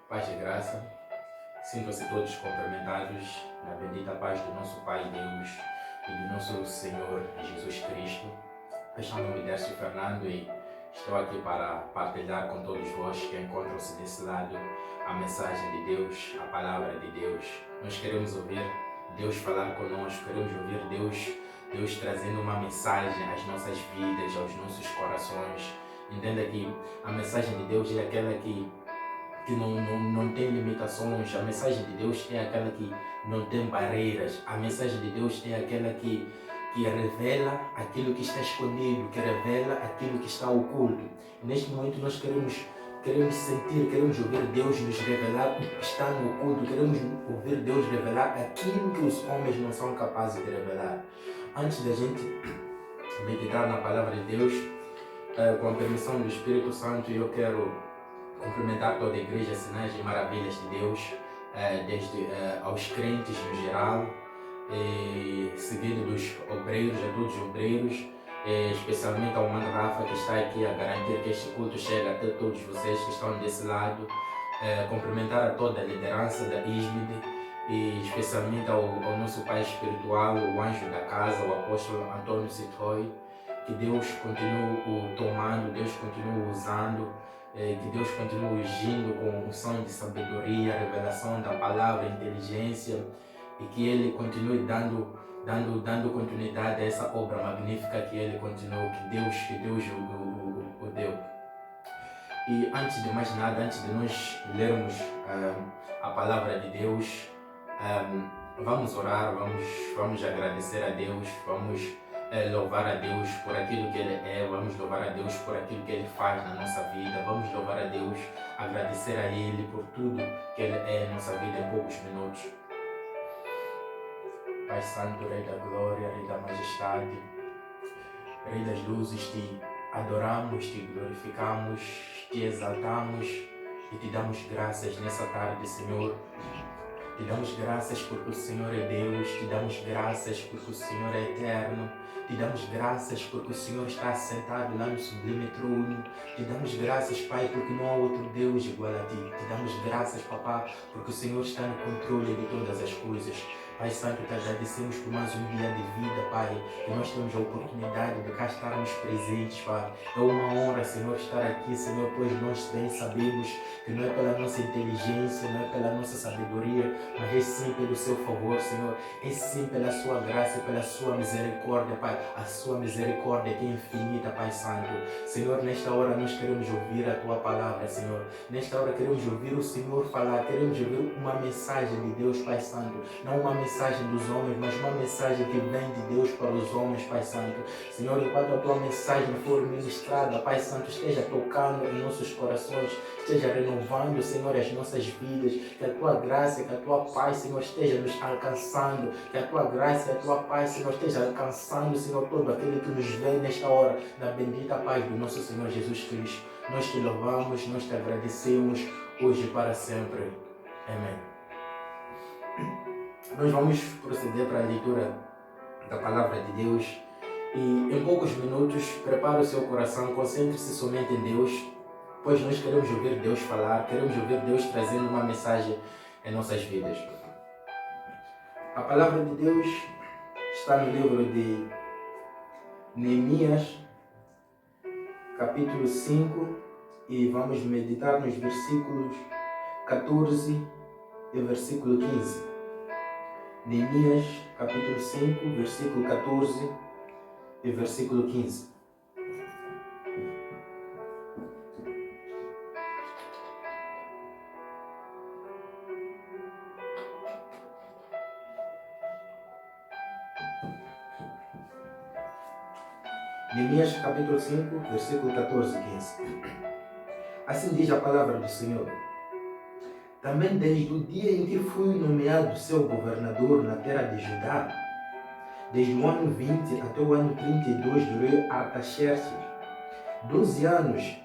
Paz e graça, sintam-se todos cumprimentados na bendita paz do nosso Pai Deus e do nosso Senhor Jesus Cristo. Eu chamo-me Décio Fernando e estou aqui para partilhar com todos vós que encontram-se desse lado a mensagem de Deus, a palavra de Deus. Nós queremos ouvir Deus falar conosco, queremos ouvir Deus trazendo uma mensagem às nossas vidas, aos nossos corações. Entenda que a mensagem de Deus é aquela que não tem limitações. A mensagem de Deus é aquela que não tem barreiras. A mensagem de Deus é aquela que revela aquilo que está escondido, que revela aquilo que está oculto. E neste momento nós queremos sentir, queremos ouvir Deus nos revelar o que está no oculto, queremos ouvir Deus revelar aquilo que os homens não são capazes de revelar. Antes da gente meditar na palavra de Deus, com a permissão do Espírito Santo, eu quero cumprimentar toda a igreja, sinais e maravilhas de Deus, desde aos crentes no geral, seguido dos obreiros, a todos os obreiros, especialmente ao Mano Rafa, que está aqui a garantir que este culto chegue até todos vocês que estão desse lado. Cumprimentar a toda a liderança da ISMID e especialmente ao nosso pai espiritual, o anjo da casa, o apóstolo Antônio Citroy. Que Deus continue tomando, Deus continue usando, que Deus continue ungindo com unção de sabedoria, revelação da palavra, inteligência, e que Ele continue dando continuidade a essa obra magnífica que Ele continuou, que Deus o deu. E antes de mais nada, antes de nós lermos a palavra de Deus, vamos orar, vamos agradecer a Deus, vamos louvar a Deus por aquilo que Ele é, vamos louvar a Deus por aquilo que Ele faz na nossa vida, vamos louvar a Deus, agradecer a Ele por tudo que Ele é em nossa vida em poucos minutos. Pai Santo, Rei da Glória, Rei da Majestade, Rei das Luzes, Te adoramos, Te glorificamos, Te exaltamos e Te damos graças nessa tarde, Senhor. Te damos graças porque o Senhor é Deus, Te damos graças porque o Senhor é eterno, Te damos graças porque o Senhor está sentado lá no sublime trono, Te damos graças, Pai, porque não há outro Deus igual a Ti, Te damos graças, Papá, porque o Senhor está no controle de todas as coisas. Pai Santo, Te agradecemos por mais um dia de vida, Pai, que nós temos a oportunidade de cá estarmos presentes, Pai. É uma honra, Senhor, estar aqui, Senhor, pois nós bem sabemos que não é pela nossa inteligência, não é pela nossa sabedoria, mas é sim pelo Seu favor, Senhor, é sim pela Sua graça, pela Sua misericórdia, Pai. A Sua misericórdia que é infinita, Pai Santo. Senhor, nesta hora nós queremos ouvir a Tua palavra, Senhor. Nesta hora queremos ouvir o Senhor falar, queremos ouvir uma mensagem de Deus, Pai Santo. Não uma mensagem dos homens, mas uma mensagem que vem de Deus para os homens, Pai Santo. Senhor, enquanto a Tua mensagem for ministrada, Pai Santo, esteja tocando em nossos corações, esteja renovando, Senhor, as nossas vidas, que a Tua graça, que a Tua paz, Senhor, esteja nos alcançando, que a Tua graça e a Tua paz, Senhor, esteja alcançando, Senhor, todo aquele que nos vê nesta hora, na bendita paz do nosso Senhor Jesus Cristo. Nós Te louvamos, nós Te agradecemos, hoje e para sempre. Amém. Nós vamos proceder para a leitura da palavra de Deus e em poucos minutos prepare o seu coração, concentre-se somente em Deus, pois nós queremos ouvir Deus falar, queremos ouvir Deus trazendo uma mensagem em nossas vidas. A palavra de Deus está no livro de Neemias, capítulo 5, e vamos meditar nos versículos 14 e versículo 15. Neemias, capítulo 5, versículo 14 e versículo 15. Neemias, capítulo 5, versículo 14 e 15. Assim diz a palavra do Senhor. Também desde o dia em que fui nomeado seu governador na terra de Judá, desde o ano 20 até o ano 32 do rei Artaxerxes, 12 anos,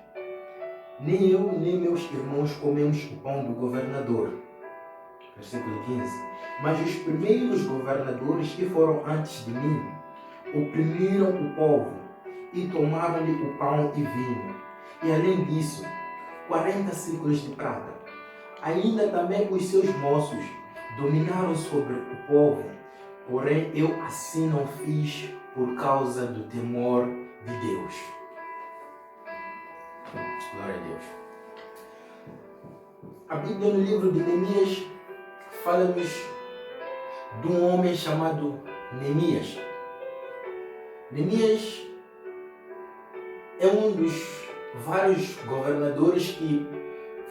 nem eu nem meus irmãos comemos o pão do governador. Versículo 15. Mas os primeiros governadores que foram antes de mim oprimiram o povo e tomaram-lhe o pão e vinho, e além disso, 40 ciclos de prata. ainda também os seus moços dominaram sobre o povo, porém eu assim não fiz por causa do temor de Deus. Glória a Deus. A Bíblia no livro de Neemias fala-nos de um homem chamado Neemias. Neemias é um dos vários governadores que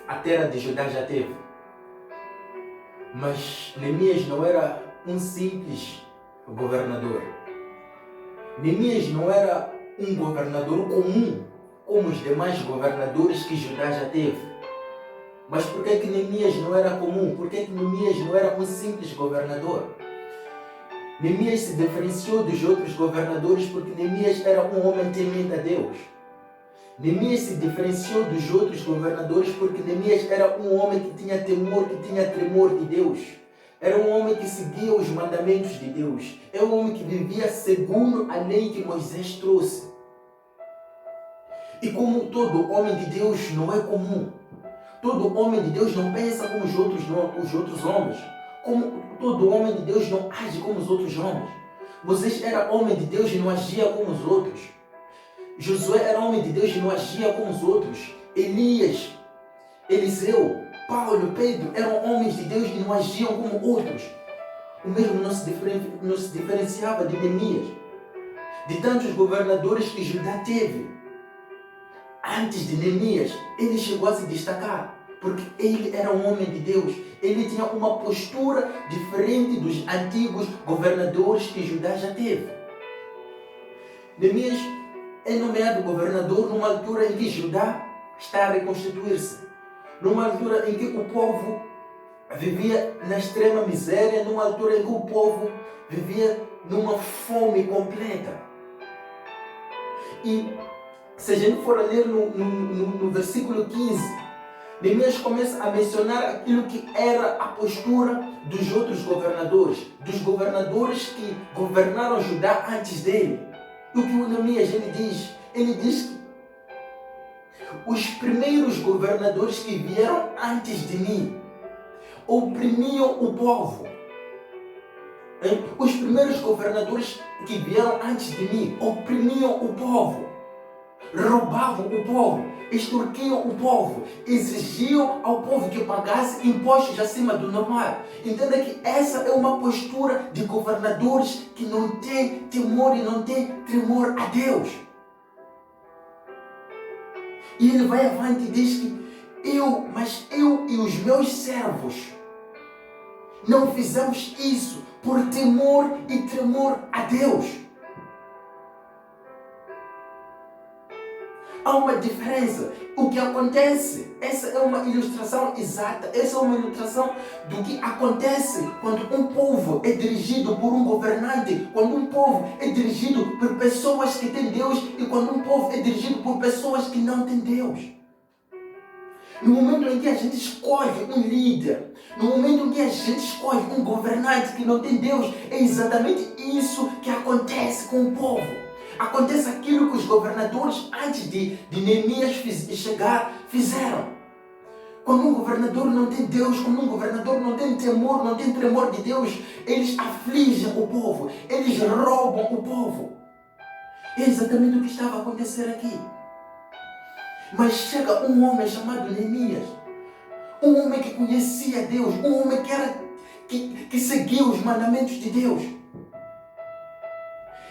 a terra de Judá já teve. Mas Neemias não era um simples governador. Neemias não era um governador comum, como os demais governadores que Judá já teve. Mas por que Neemias não era comum? Por que Neemias não era um simples governador? Neemias se diferenciou dos outros governadores porque Neemias era um homem temente a Deus. Neemias se diferenciou dos outros governadores porque Neemias era um homem que tinha temor, que tinha tremor de Deus. Era um homem que seguia os mandamentos de Deus. Era um homem que vivia segundo a lei que Moisés trouxe. E como todo homem de Deus não é comum, todo homem de Deus não pensa como os outros homens. Como todo homem de Deus não age como os outros homens. Moisés era homem de Deus e não agia como os outros. Josué era homem de Deus e não agia como os outros. Elias, Eliseu, Paulo, Pedro eram homens de Deus e não agiam como outros. O mesmo não se diferenciava de Neemias, de tantos governadores que Judá teve. Antes de Neemias, ele chegou a se destacar, porque ele era um homem de Deus. Ele tinha uma postura diferente dos antigos governadores que Judá já teve. Neemias é nomeado governador numa altura em que Judá está a reconstituir-se. Numa altura em que o povo vivia na extrema miséria, numa altura em que o povo vivia numa fome completa. E se a gente for a ler no versículo 15, Neemias começa a mencionar aquilo que era a postura dos outros governadores, dos governadores que governaram Judá antes dele. E o que o Neemias diz? Ele diz que os primeiros governadores que vieram antes de mim oprimiam o povo. Os primeiros governadores que vieram antes de mim oprimiam o povo, roubavam o povo, extorquiam o povo, exigiam ao povo que pagasse impostos acima do normal. Entenda que essa é uma postura de governadores que não tem temor e não tem tremor a Deus. E ele vai avante e diz que eu e os meus servos não fizemos isso por temor e tremor a Deus. Há uma diferença. O que acontece, essa é uma ilustração exata, essa é uma ilustração do que acontece quando um povo é dirigido por um governante, quando um povo é dirigido por pessoas que têm Deus e quando um povo é dirigido por pessoas que não têm Deus. No momento em que a gente escolhe um líder, no momento em que a gente escolhe um governante que não tem Deus, é exatamente isso que acontece com o povo. Acontece aquilo que os governadores antes de Neemias chegar fizeram. Quando um governador não tem Deus, quando um governador não tem temor, não tem tremor de Deus, eles afligem o povo, eles roubam o povo. É exatamente o que estava a acontecer aqui. Mas chega um homem chamado Neemias, um homem que conhecia Deus, um homem que seguia os mandamentos de Deus.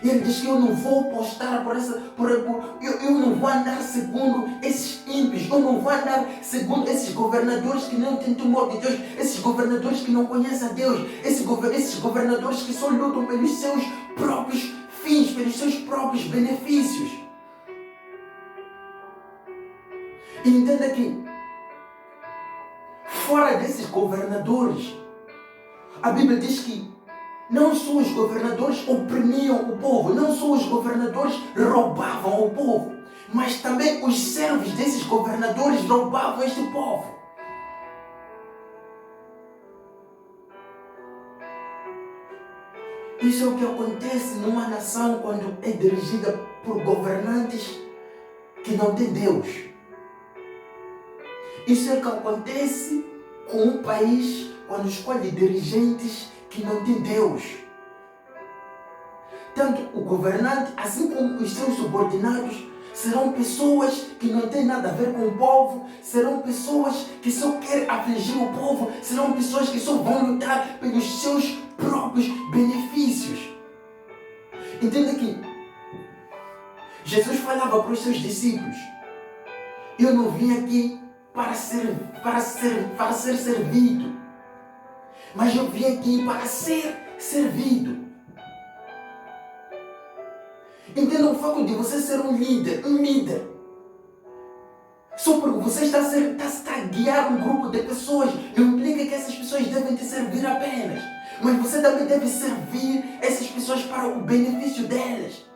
E ele diz que eu não vou postar eu não vou andar segundo esses ímpios, eu não vou andar segundo esses governadores que não têm temor de Deus, esses governadores que não conhecem a Deus, esses governadores que só lutam pelos seus próprios fins, pelos seus próprios benefícios. E entenda que, fora desses governadores, a Bíblia diz que não só os governadores oprimiam o povo, não só os governadores roubavam o povo, mas também os servos desses governadores roubavam este povo. Isso é o que acontece numa nação quando é dirigida por governantes que não têm Deus. Isso é o que acontece com um país quando escolhe dirigentes que não têm Deus. Tanto o governante, assim como os seus subordinados, serão pessoas que não têm nada a ver com o povo, serão pessoas que só querem afligir o povo, serão pessoas que só vão lutar pelos seus próprios benefícios. Entenda que Jesus falava para os seus discípulos: eu não vim aqui para ser servido, mas eu vim aqui para ser servido. Entenda o fato de você ser um líder, só porque você está a guiar um grupo de pessoas, não implica que essas pessoas devem te servir apenas, mas você também deve servir essas pessoas para o benefício delas.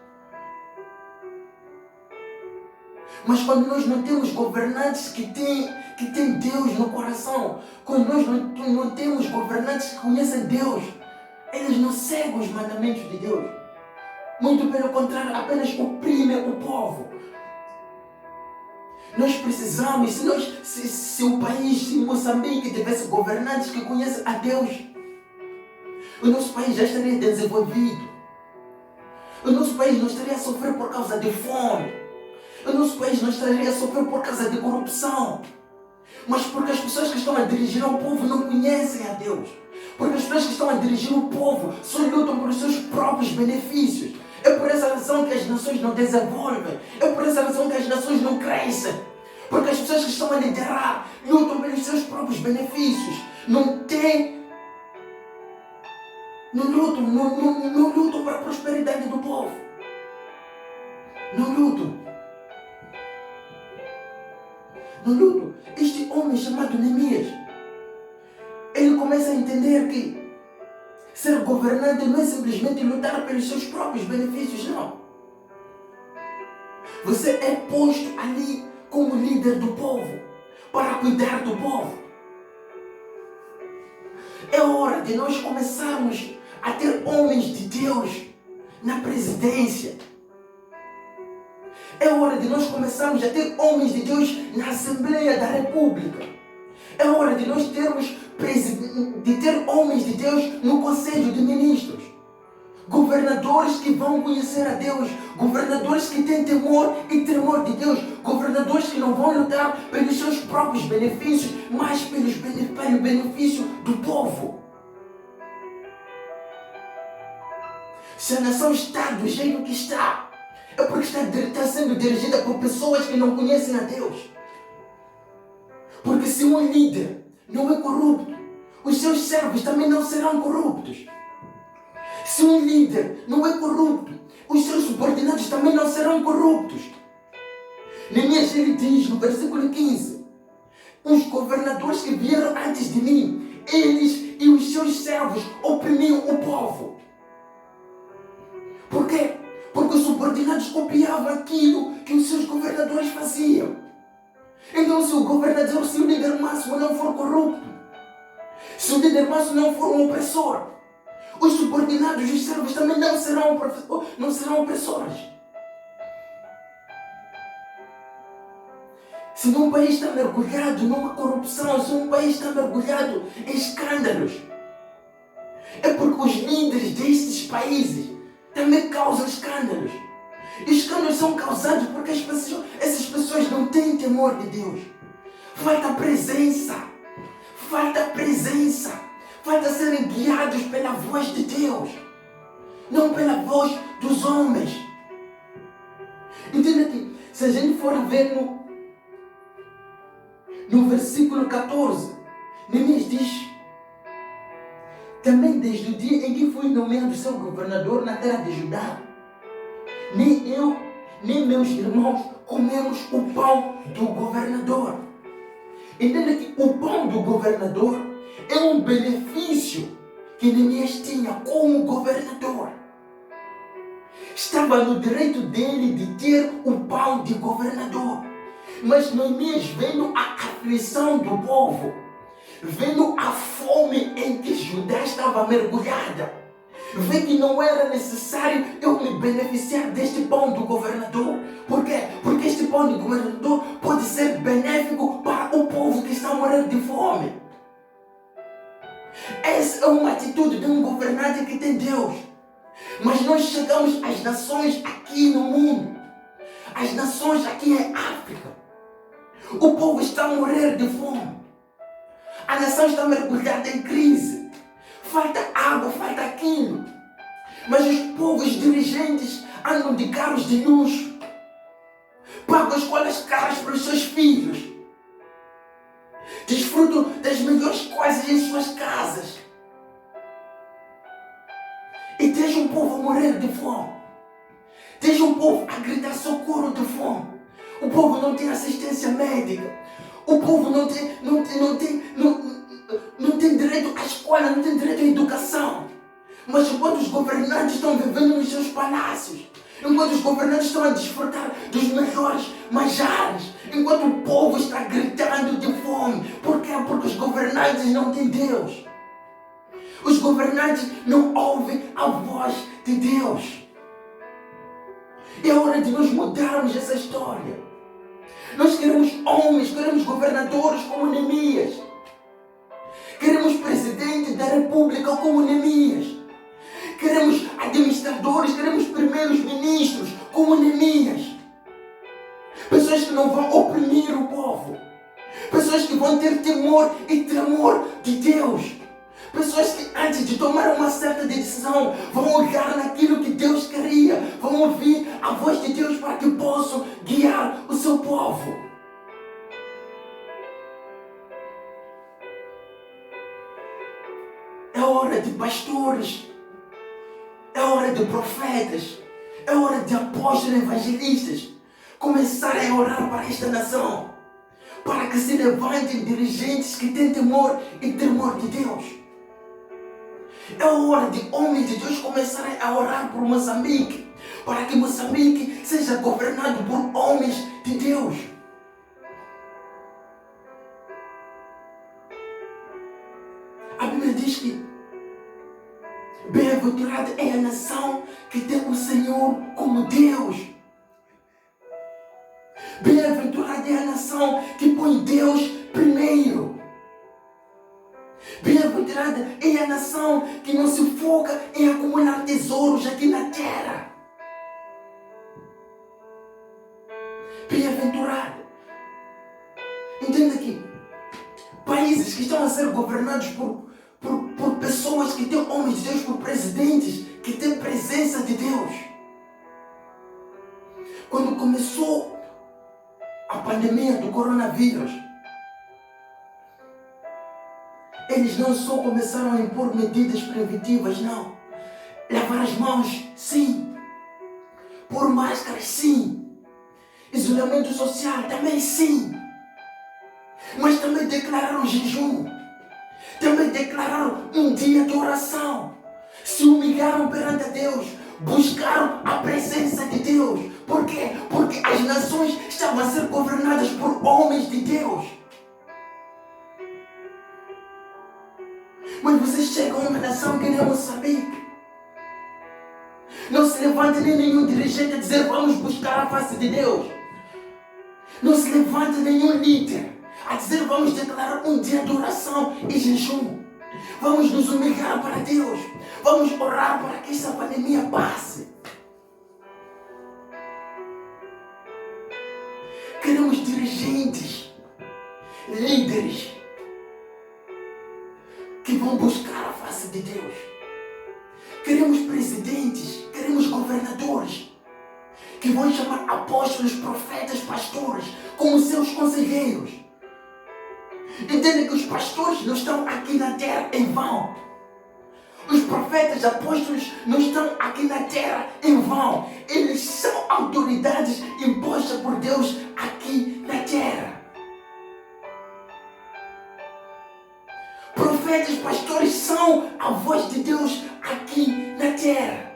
Mas quando nós não temos governantes que têm Deus no coração, quando nós não temos governantes que conhecem Deus, eles não seguem os mandamentos de Deus. Muito pelo contrário, apenas oprimem o povo. Nós precisamos, se o país, se Moçambique tivesse governantes que conhecem a Deus, o nosso país já estaria desenvolvido. O nosso país não estaria a sofrer por causa de fome. O nosso país não estaria a sofrer por causa de corrupção. Mas porque as pessoas que estão a dirigir ao povo não conhecem a Deus. Porque as pessoas que estão a dirigir o povo só lutam pelos seus próprios benefícios. É por essa razão que as nações não desenvolvem. É por essa razão que as nações não crescem. Porque as pessoas que estão a liderar lutam pelos seus próprios benefícios. Não lutam para a prosperidade do povo. Não lutam. Este homem chamado Neemias, ele começa a entender que ser governante não é simplesmente lutar pelos seus próprios benefícios, não. Você é posto ali como líder do povo, para cuidar do povo. É hora de nós começarmos a ter homens de Deus na presidência. É hora de nós começarmos a ter homens de Deus na Assembleia da República. É hora de nós ter homens de Deus no Conselho de Ministros. Governadores que vão conhecer a Deus. Governadores que têm temor e tremor de Deus. Governadores que não vão lutar pelos seus próprios benefícios, mas pelo benefício do povo. Se a nação está do jeito que está, é porque está sendo dirigida por pessoas que não conhecem a Deus. Porque se um líder não é corrupto, os seus servos também não serão corruptos. Se um líder não é corrupto, os seus subordinados também não serão corruptos. Neemias, ele diz no versículo 15: os governadores que vieram antes de mim, eles e os seus servos oprimiam o povo. Por quê? Porque os subordinados copiavam aquilo que os seus governadores faziam. Então, se o governador, se o líder máximo não for corrupto, se o líder máximo não for um opressor, os subordinados, os servos também não serão opressores. Se um país está mergulhado numa corrupção, se um país está mergulhado em escândalos, é porque os líderes desses países também causam escândalos. E os escândalos são causados porque essas pessoas não têm temor de Deus. Falta presença. Falta serem guiados pela voz de Deus, não pela voz dos homens. Entenda que, se a gente for ver no versículo 14, Neemias diz: também desde o dia em que fui nomeado seu governador na terra de Judá, nem eu, nem meus irmãos comemos o pão do governador. Entenda que o pão do governador é um benefício que Neemias tinha como governador. Estava no direito dele de ter o pão de governador. Mas Neemias, vendo a aflição do povo, vendo a fome em que Judá estava mergulhada, vê que não era necessário eu me beneficiar deste pão do governador. Por quê? Porque este pão do governador pode ser benéfico para o povo que está morrendo de fome. Essa é uma atitude de um governante que tem Deus. Mas nós chegamos às nações aqui no mundo, as nações aqui em África. O povo está a morrer de fome. A nação está mergulhada em crise. Falta água, falta aquilo. Mas os povos dirigentes andam de carros de luxo. Pagam escolas caras para os seus filhos. Desfrutam das melhores coisas em suas casas. E tens um povo a morrer de fome. Tens um povo a gritar socorro de fome. O povo não tem assistência médica. O povo não tem direito à escola, não tem direito à educação. Mas enquanto os governantes estão vivendo nos seus palácios, enquanto os governantes estão a desfrutar dos melhores manjares, enquanto o povo está gritando de fome. Por quê? Porque os governantes não têm Deus. Os governantes não ouvem a voz de Deus. É hora de nós mudarmos essa história. Nós queremos homens, queremos governadores como Neemias. Queremos presidente da república como Neemias. Queremos administradores, queremos primeiros ministros como Neemias. Pessoas que não vão oprimir o povo. Pessoas que vão ter temor e tremor de Deus. Pessoas que antes de tomar uma certa decisão vão olhar naquilo que Deus queria. Vão ouvir a voz de Deus para que possam guiar o seu povo. É hora de pastores. É hora de profetas. É hora de apóstolos evangelistas começarem a orar para esta nação. Para que se levantem dirigentes que têm temor e tremor de Deus. É hora de homens de Deus começarem a orar por Moçambique, para que Moçambique seja governado por homens de Deus. A Bíblia diz que bem-aventurada é a nação que tem o Senhor como Deus. Bem-aventurada é a nação que põe Deus primeiro. Bem-aventurada é a nação que não se foca em acumular tesouros aqui na terra. Bem-aventurada. Entenda que países que estão a ser governados por pessoas que têm homens de Deus, por presidentes que têm presença de Deus. Quando começou a pandemia do coronavírus, eles não só começaram a impor medidas preventivas, não. Lavar as mãos, sim. Pôr máscaras, sim. Isolamento social, também sim. Mas também declararam jejum. Também declararam um dia de oração. Se humilharam perante a Deus. Buscaram a presença de Deus. Por quê? Porque as nações estavam a ser governadas por homens de Deus. Mas vocês chegam a uma nação que nem Moçambique. Não se levanta nem nenhum dirigente a dizer vamos buscar a face de Deus. Não se levanta nenhum líder a dizer vamos declarar um dia de oração e jejum. Vamos nos humilhar para Deus. Vamos orar para que essa pandemia passe. Queremos dirigentes, líderes que vão buscar a face de Deus. Queremos presidentes, queremos governadores que vão chamar apóstolos, profetas, pastores como seus conselheiros. Entendem que os pastores não estão aqui na terra em vão. Os profetas, apóstolos não estão aqui na terra em vão. Eles são autoridades impostas por Deus aqui na terra. Profetas, pastores são a voz de Deus aqui na terra.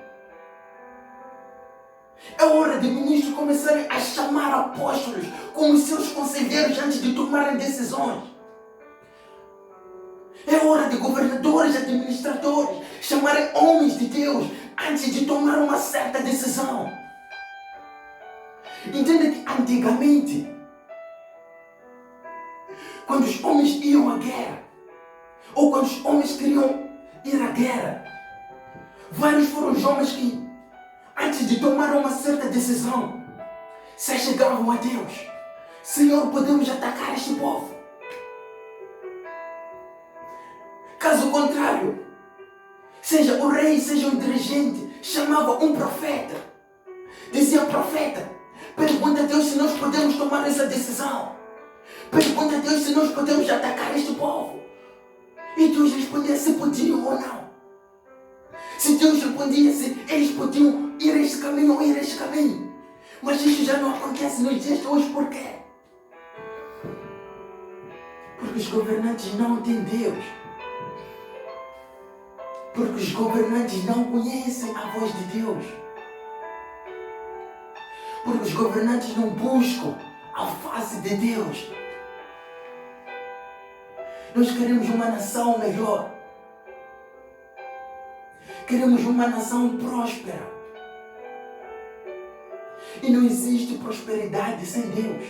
É hora de ministros começarem a chamar apóstolos como seus conselheiros antes de tomarem decisões. É hora de governadores, administradores chamarem homens de Deus antes de tomar uma certa decisão. Entenda que antigamente, quando os homens iam à guerra, ou quando os homens queriam ir à guerra. Vários foram os homens que, antes de tomar uma certa decisão, se chegavam a Deus. Senhor, podemos atacar este povo. Caso contrário, seja o rei, seja o dirigente, chamava um profeta. Dizia: profeta, pergunta a Deus se nós podemos tomar essa decisão. Pergunta a Deus se nós podemos atacar este povo. E Deus respondia se podiam ou não. Se Deus respondia se eles podiam ir este caminho ou ir este caminho. Mas isso já não acontece nos dias de hoje. Por quê? Porque os governantes não têm Deus. Porque os governantes não conhecem a voz de Deus. Porque os governantes não buscam a face de Deus. Nós queremos uma nação melhor. Queremos uma nação próspera. E não existe prosperidade sem Deus.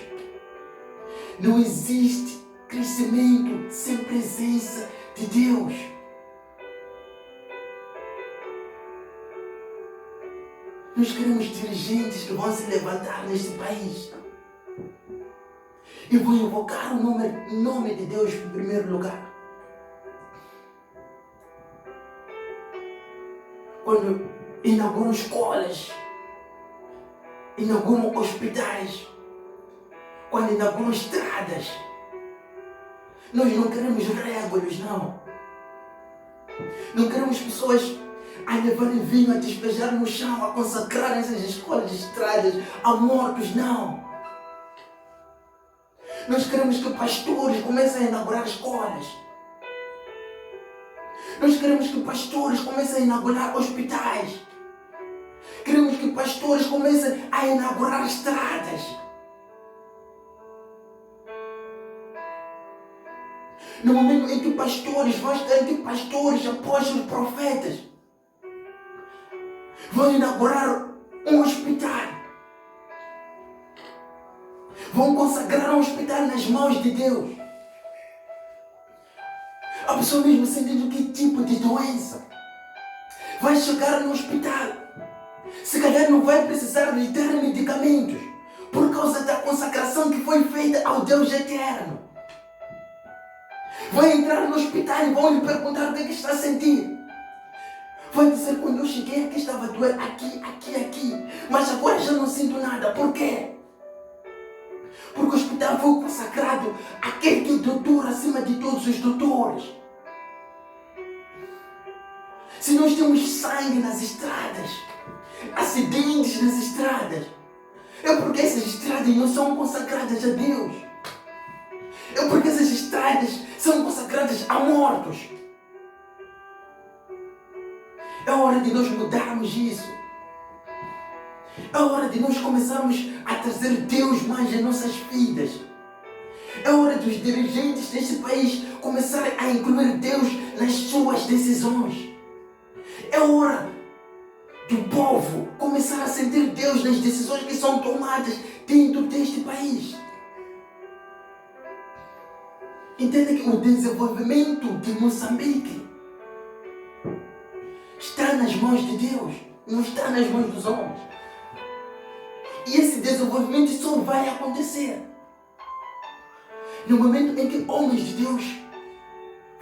Não existe crescimento sem presença de Deus. Nós queremos dirigentes que vão se levantar neste país e vão invocar o nome de Deus em primeiro lugar. Quando inauguram escolas, inauguram hospitais, quando inauguram estradas, nós não queremos réguas, não. Não queremos pessoas a levarem vinho, a despejar no chão, a consagrar essas escolas, estradas, a mortos, não. Nós queremos que pastores comecem a inaugurar escolas. Nós queremos que pastores comecem a inaugurar hospitais. Queremos que pastores comecem a inaugurar estradas. No momento em que pastores, apóstolos, profetas vão inaugurar um hospital, vão consagrar um hospital nas mãos de Deus, a pessoa mesmo sentindo que tipo de doença vai chegar no hospital, se calhar não vai precisar de ter medicamentos por causa da consagração que foi feita ao Deus eterno. Vai entrar no hospital e vão lhe perguntar o que está a sentir. Vai dizer: quando eu cheguei aqui estava a doer aqui, mas agora já não sinto nada. Por quê? Porque o hospital foi consagrado àquele que é doutor acima de todos os doutores. Se nós temos sangue nas estradas, acidentes nas estradas, é porque essas estradas não são consagradas a Deus. É porque essas estradas são consagradas a mortos. É hora de nós mudarmos isso. É hora de nós começarmos a trazer Deus mais em nossas vidas. É hora dos dirigentes deste país começarem a incluir Deus nas suas decisões. É hora do povo começar a sentir Deus nas decisões que são tomadas dentro deste país. Entenda que o desenvolvimento de Moçambique está nas mãos de Deus, não está nas mãos dos homens. E esse desenvolvimento só vai acontecer no momento em que homens de Deus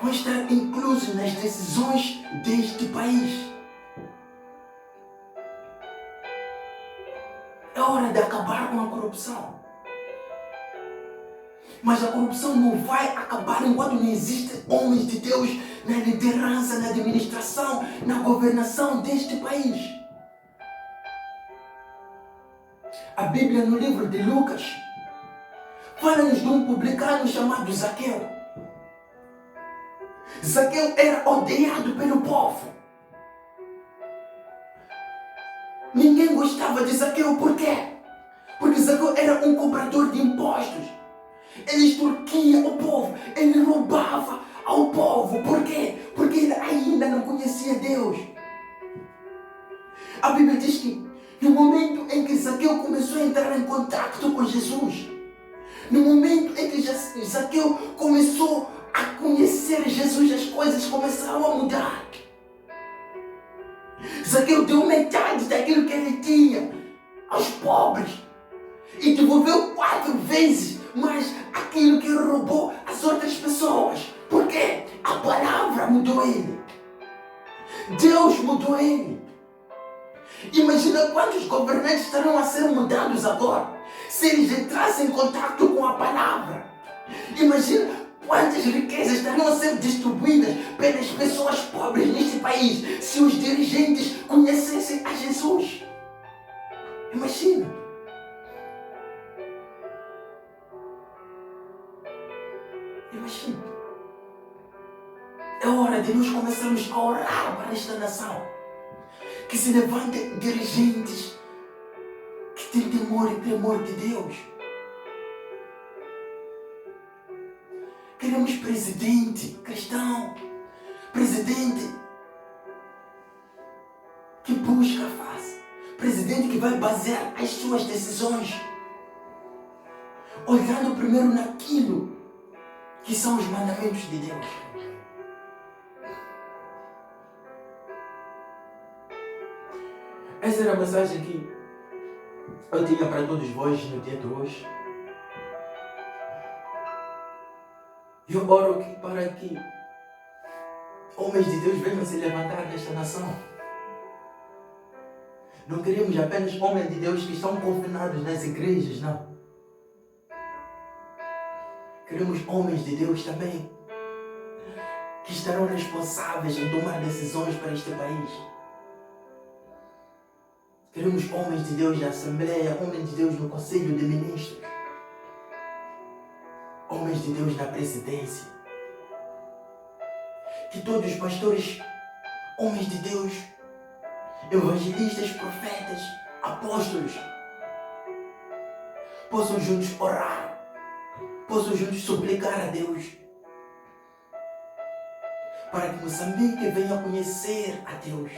vão estar inclusos nas decisões deste país. É hora de acabar com a corrupção. Mas a corrupção não vai acabar enquanto não existem homens de Deus na liderança, na administração, na governação deste país. A Bíblia, no livro de Lucas, fala-nos de um publicano chamado Zaqueu. Zaqueu era odiado pelo povo. Ninguém gostava de Zaqueu. Por quê? Porque Zaqueu era um cobrador de impostos. Ele extorquia o povo, ele roubava ao povo. Por quê? Porque ele ainda não conhecia Deus. A Bíblia diz que no momento em que Zaqueu começou a entrar em contato com Jesus, no momento em que Zaqueu começou a conhecer conhecer Jesus, as coisas começaram a mudar. Zaqueu deu metade daquilo que ele tinha aos pobres e devolveu 4 vezes mais aquilo que ele roubou às outras pessoas. Por quê? A palavra mudou ele. Deus mudou ele. Imagina quantos governantes estarão a ser mudados agora se eles entrassem em contato com a palavra. Imagina quantas riquezas estariam a ser distribuídas pelas pessoas pobres neste país se os dirigentes conhecessem a Jesus. Imagina. Imagina. É hora de nós começarmos a orar para esta nação. Que se levantem dirigentes que têm temor e tremor de Deus. Queremos presidente cristão, presidente que busca a face, presidente que vai basear as suas decisões olhando primeiro naquilo que são os mandamentos de Deus. Essa era a mensagem que eu tinha para todos vós no dia de hoje. Eu oro para que homens de Deus venham se levantar nesta nação. Não queremos apenas homens de Deus que estão confinados nas igrejas, não. Queremos homens de Deus também que estarão responsáveis em tomar decisões para este país. Queremos homens de Deus na Assembleia, homens de Deus no Conselho de Ministros, homens de Deus na presidência. Que todos os pastores, homens de Deus, evangelistas, profetas, apóstolos, possam juntos orar, possam juntos suplicar a Deus, para que Moçambique venha conhecer a Deus,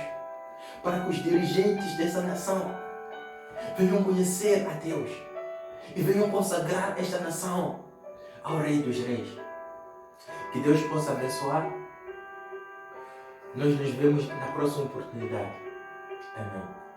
para que os dirigentes dessa nação venham conhecer a Deus e venham consagrar esta nação ao Rei dos Reis. Que Deus possa abençoar. Nós nos vemos na próxima oportunidade. Amém.